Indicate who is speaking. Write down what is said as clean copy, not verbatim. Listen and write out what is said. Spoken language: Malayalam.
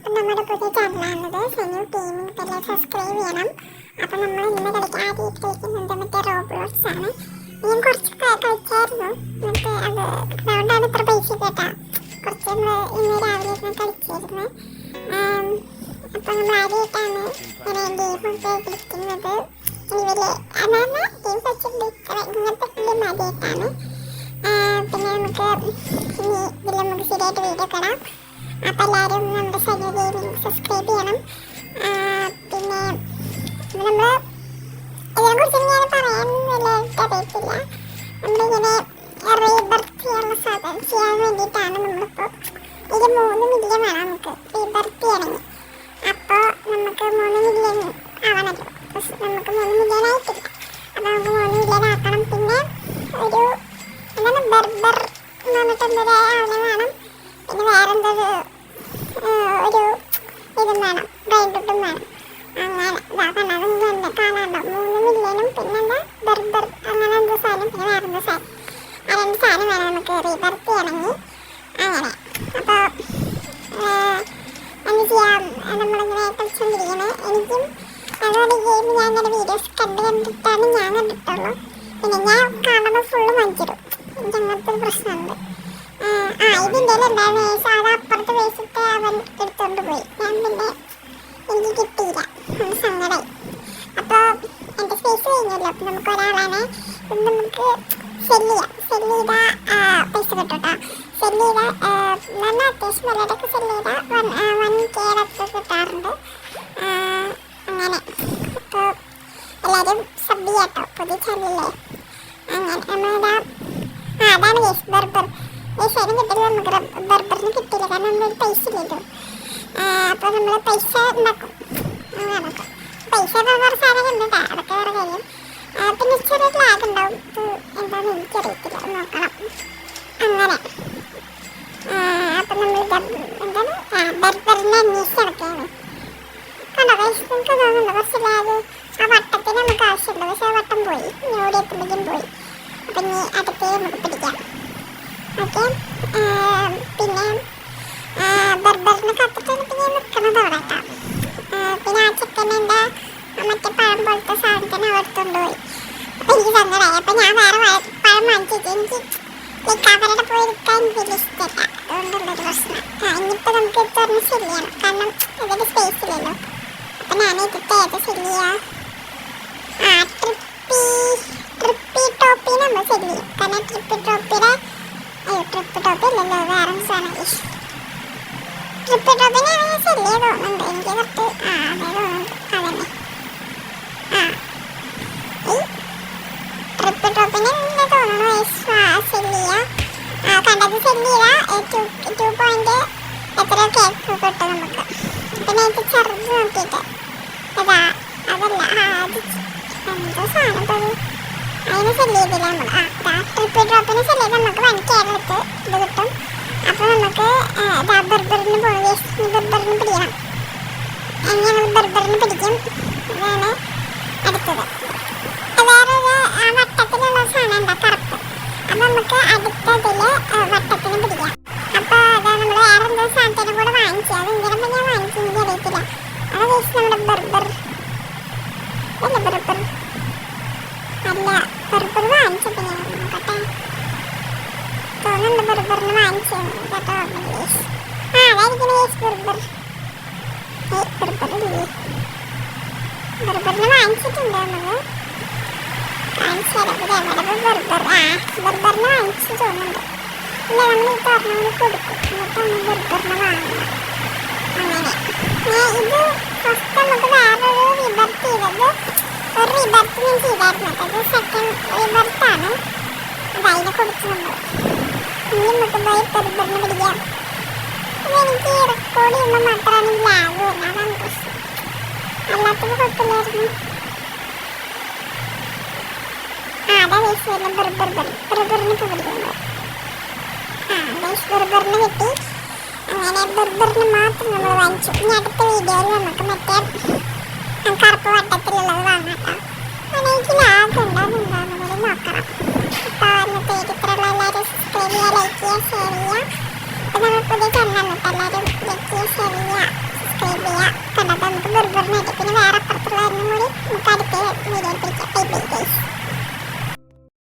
Speaker 1: അപ്പം നമ്മുടെ പുതിയ ചാനലാണത് സെന്യൂ ഗെയിമിംഗ്. എല്ലാം സബ്സ്ക്രൈബ് ചെയ്യണം. അപ്പം നമ്മൾ ഇന്ന് ആദ്യമായിട്ട് കളിക്കുന്നത് മറ്റേ റോബ്ലോക്സ് ആണ്. ഞാൻ കുറച്ച് കളിച്ചായിരുന്നു, മറ്റേ അത് അതുകൊണ്ടാണ് ഇത്ര പൈസ കേട്ടാ. കുറച്ച് നമ്മൾ ഇന്ന് രാവിലെ ഇരുന്ന് കളിച്ചായിരുന്നു. അപ്പം നമ്മൾ ആദ്യമായിട്ടാണ് ഇങ്ങനെ ഗെയിമൊക്കെ കളിക്കുന്നത്. ഇനി വലിയ അതാണ് ഗെയിം കളിച്ചിട്ട് ഇങ്ങനത്തെ ഫിലിം ആദ്യമായിട്ടാണ്. പിന്നെ നമുക്ക് ഇനി ഇതിൽ നമുക്ക് ശരിയായിട്ട് വീഡിയോ കാണാം. അപ്പം എല്ലാവരും നമ്മുടെ സെന്യൂ ഗെയിമിംഗ് സബ്സ്ക്രൈബ് ചെയ്യണം. പിന്നെ നമ്മൾ ഇതിനെക്കുറിച്ച് ഞാൻ പറയാനൊന്നുമില്ലായിട്ട് അറിയത്തില്ല. നമ്മളിങ്ങനെ റീബർത്ത് ചെയ്യാൻ വേണ്ടിയിട്ടാണ് നമ്മളിപ്പോൾ ഇത് 3 മില്യൺ വേണം നമുക്ക് റീബർത്ത് ചെയ്യണമെങ്കിൽ. അപ്പോൾ നമുക്ക് 3 മില്യൺ ആവണമല്ലോ. നമുക്ക് 3 മില്യൺ ആയിട്ടില്ല. അപ്പോൾ നമുക്ക് 3 മില്യൺ ആക്കണം. പിന്നെ ഒരു എന്താണ് ബർബർ എന്ന് പറഞ്ഞിട്ടുള്ളൊരു ആളെ വേണം. പിന്നെ വേറെന്തൊരു ഒരു ഇതും വേണം, ബ്രൈൻഡും വേണം. അങ്ങനെ ഇതാക്കണം. അതൊന്നും കാണാണ്ടോ 3 മില്യണും പിന്നെന്താ ബർബർ അങ്ങനെ എന്തോ സാധനം, പിന്നെ വേറെന്തോ സാധനം. ആ 2 സാധനം വേണം നമുക്ക് റീബർത്ത് ചെയ്യണമെങ്കിൽ. അങ്ങനെ അപ്പോൾ എന്ത് ചെയ്യാം, നമ്മളിങ്ങനെ കളിച്ചുകൊണ്ടിരിക്കുന്നത്. എനിക്കും അതുപോലെ ഗെയിം ഞാൻ അങ്ങനെ വീഡിയോസ് കണ്ടിട്ടാണ് ഞാൻ കണ്ടിട്ടുള്ളൂ. പിന്നെ ഞാൻ കാണുമ്പോൾ ഫുള്ള് മഞ്ചിടും. എനിക്ക് അങ്ങനത്തെ ഒരു പ്രശ്നമുണ്ട്. ഇതിൻ്റെ ഉണ്ടായിരുന്ന വേസ് അത് അപ്പുറത്ത് വേസിട്ട് അവൻ എടുത്തുകൊണ്ട് പോയി. ഞാൻ പിന്നെ എനിക്ക് കിട്ടിയില്ല, സങ്കടമായി. അപ്പോൾ എൻ്റെ സ്പേസ് കഴിഞ്ഞല്ലോ. അപ്പോൾ നമുക്ക് ഒരാളാണ് നമുക്ക് സെല്ല് ചെയ്താൽ പൈസ കിട്ടും കേട്ടോ. സെല്ല് ചെയ്താൽ നല്ല അത്യാവശ്യം വിലയുടെയൊക്കെ സെല്ല് ചെയ്താൽ 1K അടുത്ത് കിട്ടാറുണ്ട്. അങ്ങനെ അപ്പോൾ എല്ലാവരും സബ് ചെയ്യാം കേട്ടോ, പുതിയ ചാനലല്ലേ. അങ്ങനെ നമ്മളിതാ അതാണ് വേസ് ബർബർ. വേസായാലും കിട്ടില്ല, നമുക്ക് ബർബറിന് കിട്ടില്ല, കാരണം നമ്മൾ പൈസ ഇല്ലല്ലോ. അപ്പോൾ നമ്മൾ പൈസ ഉണ്ടാക്കും. നമുക്ക് പൈസ പറഞ്ഞ സാധനം ഉണ്ട് കേട്ടോ, അതൊക്കെ വേറെ കാര്യം. പിന്നെ ചെറിയ ലാഗ് ഉണ്ടാവും, എന്താണെന്ന് എനിക്കറിയത്തില്ല, നോക്കണം. അങ്ങനെ അപ്പം നമ്മൾ എന്താണ് ബർബറിനെ അന്വേഷിച്ച് നടക്കുകയാണ്. കണ്ടോ ഗൈസ്, നിങ്ങൾക്ക് തോന്നുന്നുണ്ടോ കുറച്ച് ലാഗ്? ആ വട്ടത്തിന് നമുക്ക് ആവശ്യമുണ്ട്, പക്ഷെ ആ വട്ടം പോയി, ഇവിടെ എത്തുമ്പോഴേക്കും പോയി. അപ്പം ഇനി അടുത്തേ നമുക്ക് പിടിക്കാം. ഓക്കെ, പിന്നെ ബർബറിനെ കത്തിട്ടാണ് പിന്നെ നിൽക്കുന്നത് അവിടെ കേട്ടോ. പിന്നെ ആ ചിക്കൻ എന്താ മറ്റേ പഴം പോലത്തെ സാധനത്തിന് എടുത്തുകൊണ്ട് പോയി. അപ്പം എനിക്ക് സങ്കടമായി. അപ്പം ഞാൻ വേറെ പഴം വാങ്ങിച്ചിട്ട് എനിക്ക് അവരുടെ പോയി എടുക്കാൻ എനിക്ക് വലിയ ഇഷ്ടമല്ല, അതുകൊണ്ടുള്ളൊരു പ്രശ്നം. ഇനിയിപ്പോൾ നമുക്ക് ഇത് പറഞ്ഞ് ശരിയാണ്, കാരണം ഇതിൻ്റെ സ്പേസ് ഇല്ലല്ലോ. അപ്പം ഞാൻ ഇതിട്ട് ഏത് ശരിയാ? ട്രിപ്പി ടോപ്പി നമ്മൾ ശരി ചെയ്യും, കാരണം ട്രിപ്പി ടോപ്പിയുടെ ട്രിപ്പ് ടോപ്പ് ഇല്ലല്ലോ, വേറെ സാധനം. ട്രിപ്പ് ടോപ്പിനെ ശരിയേ തോന്നുന്നുണ്ട് എനിക്ക് കറക്റ്റ്. അതേ തോന്നുന്നുണ്ട്, അതന്നെ. ഈ ട്രിപ്പ് ടോപ്പിനെ തോന്നുന്നു സെല്ലിയ. കണ്ടത് സെല്ലിയ 2 പോയിന്റ് എത്രയോ കേക്ക് കിട്ടും നമുക്ക്. പിന്നെ എനിക്ക് ചെറുത് നോക്കിയിട്ട് അതാ അതല്ല അത് എന്തോ സാധനം പോയി അതിന് സെല്ല് ചെയ്തില്ല നമ്മൾ. ട്രിപ്പ് ഡ്രോപ്പിന് സെല്ല് ചെയ്ത് നമുക്ക് 1K അടുത്ത് ഇത് കിട്ടും. അപ്പോൾ നമുക്ക് ബർബറിന് പോയി ബർബറിന് പിടിക്കണം. ഞങ്ങൾ ബർബറിന് പിടിക്കും. ഇതാണ് അടുത്തത്. വേറൊരു വട്ടത്തിലുള്ള സാധനം എന്താ കറുപ്പ്. അപ്പം നമുക്ക് അടുത്തതിൽ വട്ടത്തിന് പിടിക്കാം. അപ്പോൾ അത് നമ്മൾ വേറെ എന്തോ സാധനത്തിനും കൂടെ വാങ്ങിച്ചു. അത് എന്തിനും ഞാൻ വാങ്ങിച്ചു, എനിക്ക് അറിയത്തില്ല. അത് വെച്ച് നമ്മുടെ ബർബർ അല്ല ബർബർ അല്ല ബർബർ വാങ്ങിച്ചിട്ട് ഞാൻ നോക്കട്ടെ. തോന്നുന്നുണ്ട് ബർബറിന് വാങ്ങിച്ചു കേട്ടോ. അതായിരിക്കും വേസ് ബർബർ. ബർബറിന് വാങ്ങിച്ചിട്ടുണ്ട് നമ്മൾ. ബർബറിന് വാങ്ങിച്ചു തോന്നുന്നുണ്ട്. ഇല്ല, നമ്മൾ ഈ തുറന്നു കൊടുക്കും, എന്നിട്ടാണ് ബർബറിന് വാങ്ങുന്നത്. അങ്ങനെ ഇത് ഫസ്റ്റ് നമുക്ക് വേറൊരു റീബർത്ത് ചെയ്തത്, ഒരു റീബർത്ത് ഞാൻ ചെയ്തായിരുന്നു. അത് സെക്കൻഡ് റീബർത്താണ്. അത് അതിനെ കൊടുത്തു നമ്മൾ. ഇനി നമുക്ക് പോയി ബർബറിന് പിടിക്കാം. അതെനിക്ക് റെക്കോർഡ് ചെയ്യുമ്പോൾ മാത്രമാണ് ലാഗ് വരുന്നത്, അതാണ് പ്രശ്നം. അല്ലാത്തത് കുഴപ്പമില്ലായിരുന്നു. അതാ വേസ്റ്റ് വരുന്ന ബർബറിന് പിടിക്കുമ്പോൾ. വേസ്റ്റ് ബർബറിന് കിട്ടി. അങ്ങനെ ബർബറിന് മാത്രം നമ്മൾ വാങ്ങിച്ചു. ഇനി അടുത്ത വീഡിയോയിൽ നമുക്ക് മറ്റേ കറുപ്പ് വട്ടത്തിലുള്ളത് വാങ്ങാം കേട്ടോ. അതെനിക്ക് ലാഗ് ഉണ്ടാകുന്നുണ്ടോയെന്ന് കൂടി നോക്കണം. അപ്പോൾ ഇന്നത്തെ ഇത്രയുള്ള എല്ലാവരും സബ്സ്ക്രൈബ് ചെയ്യുക, ലൈക്ക് ചെയ്യുക, ഷെയർ ചെയ്യുക. അപ്പോൾ നമ്മൾ പുതിയ ചാനലാണ് കേട്ടോ. എല്ലാവരും ലൈക്ക് ചെയ്യുക, ഷെയർ ചെയ്യുക. ബർഗറിനായിട്ട്